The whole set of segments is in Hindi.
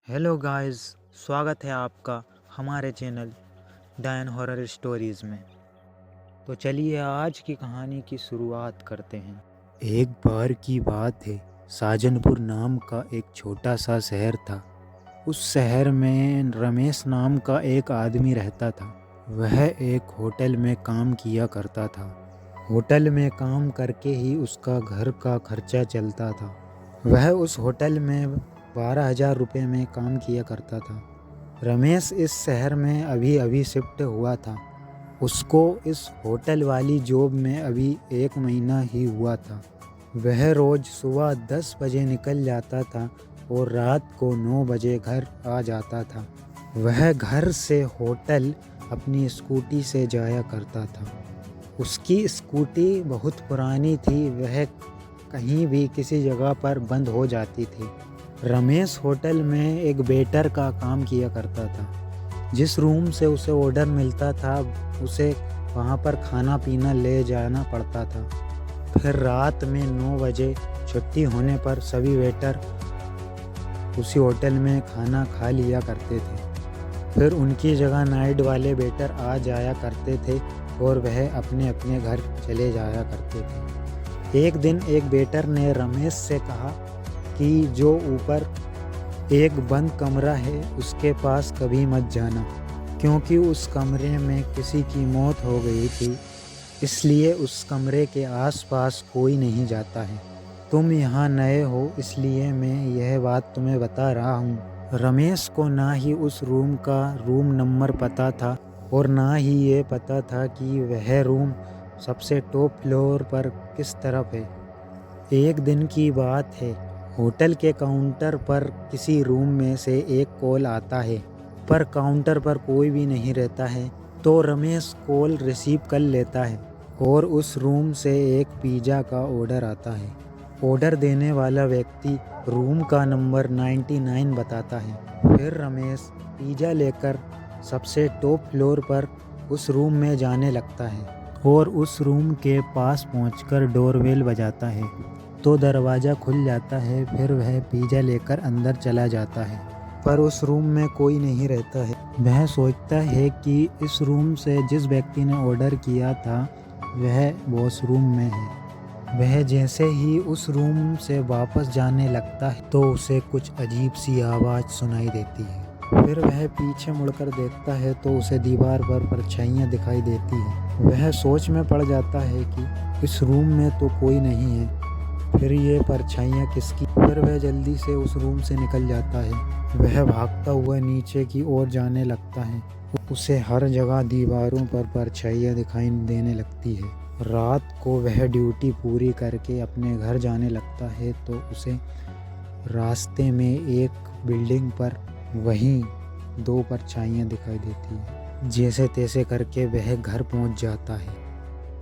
हेलो गाइस, स्वागत है आपका हमारे चैनल डायन हॉरर स्टोरीज़ में। तो चलिए आज की कहानी की शुरुआत करते हैं। एक बार की बात है। साजनपुर नाम का एक छोटा सा शहर था। उस शहर में रमेश नाम का एक आदमी रहता था। वह एक होटल में काम किया करता था। होटल में काम करके ही उसका घर का खर्चा चलता था। वह उस होटल में 12,000 रुपये में काम किया करता था। रमेश इस शहर में अभी अभी शिफ्ट हुआ था। उसको इस होटल वाली जॉब में अभी 1 महीना ही हुआ था। वह रोज़ सुबह 10 बजे निकल जाता था और रात को 9 बजे घर आ जाता था। वह घर से होटल अपनी स्कूटी से जाया करता था। उसकी स्कूटी बहुत पुरानी थी, वह कहीं भी किसी जगह पर बंद हो जाती थी। रमेश होटल में एक वेटर का काम किया करता था। जिस रूम से उसे ऑर्डर मिलता था उसे वहाँ पर खाना पीना ले जाना पड़ता था। फिर रात में 9 बजे छुट्टी होने पर सभी वेटर उसी होटल में खाना खा लिया करते थे। फिर उनकी जगह नाइट वाले वेटर आ जाया करते थे और वह अपने अपने घर चले जाया करते थे। एक दिन एक वेटर ने रमेश से कहा कि जो ऊपर एक बंद कमरा है उसके पास कभी मत जाना, क्योंकि उस कमरे में किसी की मौत हो गई थी, इसलिए उस कमरे के आसपास कोई नहीं जाता है। तुम यहाँ नए हो इसलिए मैं यह बात तुम्हें बता रहा हूँ। रमेश को ना ही उस रूम का रूम नंबर पता था और ना ही ये पता था कि वह रूम सबसे टॉप फ्लोर पर किस तरफ है। एक दिन की बात है, होटल के काउंटर पर किसी रूम में से एक कॉल आता है, पर काउंटर पर कोई भी नहीं रहता है। तो रमेश कॉल रिसीव कर लेता है और उस रूम से एक पिज़्ज़ा का ऑर्डर आता है। ऑर्डर देने वाला व्यक्ति रूम का नंबर 99 बताता है। फिर रमेश पिज़्ज़ा लेकर सबसे टॉप फ्लोर पर उस रूम में जाने लगता है और उस रूम के पास पहुंचकर डोरबेल बजाता है तो दरवाज़ा खुल जाता है। फिर वह पिज़्ज़ा लेकर अंदर चला जाता है, पर उस रूम में कोई नहीं रहता है। वह सोचता है कि इस रूम से जिस व्यक्ति ने ऑर्डर किया था वह वॉशरूम में है। वह जैसे ही उस रूम से वापस जाने लगता है तो उसे कुछ अजीब सी आवाज़ सुनाई देती है। फिर वह पीछे मुड़कर देखता है तो उसे दीवार पर परछाइयाँ दिखाई देती हैं। वह सोच में पड़ जाता है कि इस रूम में तो कोई नहीं है, फिर ये परछाइयाँ किसकी। फिर वह जल्दी से उस रूम से निकल जाता है। वह भागता हुआ नीचे की ओर जाने लगता है। उसे हर जगह दीवारों पर परछाइयाँ दिखाई देने लगती है। रात को वह ड्यूटी पूरी करके अपने घर जाने लगता है तो उसे रास्ते में एक बिल्डिंग पर वहीं 2 परछाइयाँ दिखाई देती है। जैसे तैसे करके वह घर पहुंच जाता है।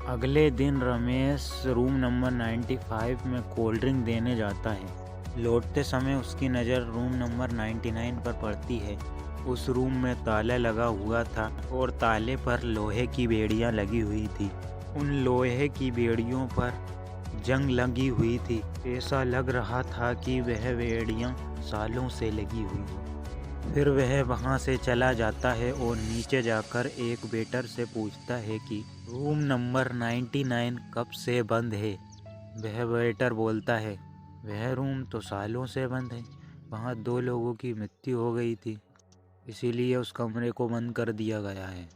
अगले दिन रमेश रूम नंबर 95 में कोल्ड ड्रिंक देने जाता है। लौटते समय उसकी नज़र रूम नंबर 99 पर पड़ती है। उस रूम में ताला लगा हुआ था और ताले पर लोहे की बेड़ियां लगी हुई थी। उन लोहे की बेड़ियों पर जंग लगी हुई थी। ऐसा लग रहा था कि वह बेड़ियां सालों से लगी हुई हैं। फिर वह वहां से चला जाता है और नीचे जाकर एक वेटर से पूछता है कि रूम नंबर 99 कब से बंद है। वह वेटर बोलता है, वह रूम तो सालों से बंद है, वहाँ 2 लोगों की मृत्यु हो गई थी, इसीलिए उस कमरे को बंद कर दिया गया है।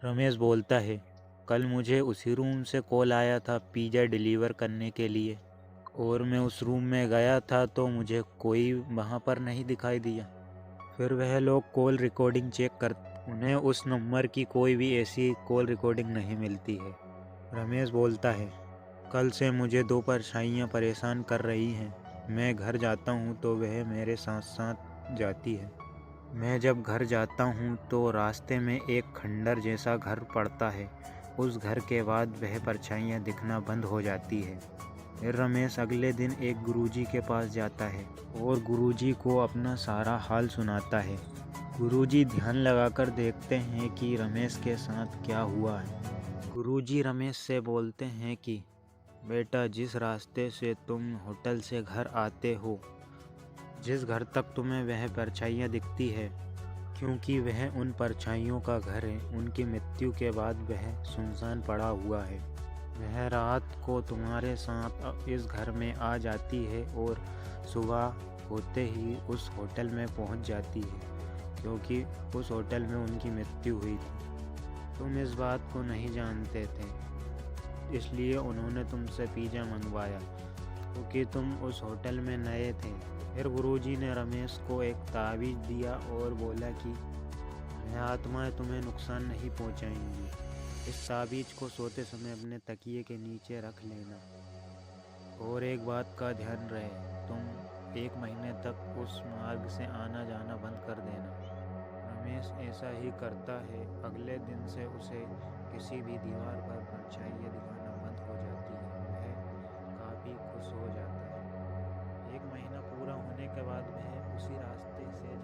रमेश बोलता है, कल मुझे उसी रूम से कॉल आया था पिज़्ज़ा डिलीवर करने के लिए, और मैं उस रूम में गया था तो मुझे कोई वहाँ पर नहीं दिखाई दिया। फिर वह लोग कॉल रिकॉर्डिंग चेक कर उन्हें उस नंबर की कोई भी ऐसी कॉल रिकॉर्डिंग नहीं मिलती है। रमेश बोलता है, कल से मुझे 2 परछाइयाँ परेशान कर रही हैं। मैं घर जाता हूँ तो वह मेरे साथ साथ जाती है। मैं जब घर जाता हूँ तो रास्ते में एक खंडर जैसा घर पड़ता है। उस घर के बाद वह परछाइयाँ दिखना बंद हो जाती है। फिर रमेश अगले दिन एक गुरुजी के पास जाता है और गुरुजी को अपना सारा हाल सुनाता है। गुरुजी ध्यान लगाकर देखते हैं कि रमेश के साथ क्या हुआ है। गुरुजी रमेश से बोलते हैं कि बेटा, जिस रास्ते से तुम होटल से घर आते हो जिस घर तक तुम्हें वह परछाइयाँ दिखती है, क्योंकि वह उन परछाइयों का घर है। उनकी मृत्यु के बाद वह सुनसान पड़ा हुआ है। वह रात को तुम्हारे साथ इस घर में आ जाती है और सुबह होते ही उस होटल में पहुंच जाती है, क्योंकि उस होटल में उनकी मृत्यु हुई थी। तुम इस बात को नहीं जानते थे, इसलिए उन्होंने तुमसे पिज़्ज़ा मंगवाया, क्योंकि तुम उस होटल में नए थे। फिर गुरुजी ने रमेश को एक ताबीज़ दिया और बोला कि वह आत्माएं तुम्हें नुकसान नहीं पहुंचाएंगी। इस ताबीज़ को सोते समय अपने तकिए के नीचे रख लेना। और एक बात का ध्यान रहे, तुम 1 महीने तक उस मार्ग से आना जाना बंद कर देना। रमेश ऐसा ही करता है। अगले दिन से उसे किसी भी दीवार पर परछाइयाँ दिखाना बंद हो जाती है। वह काफ़ी खुश हो जाता है। 1 महीना पूरा होने के बाद वह उसी रास्ते से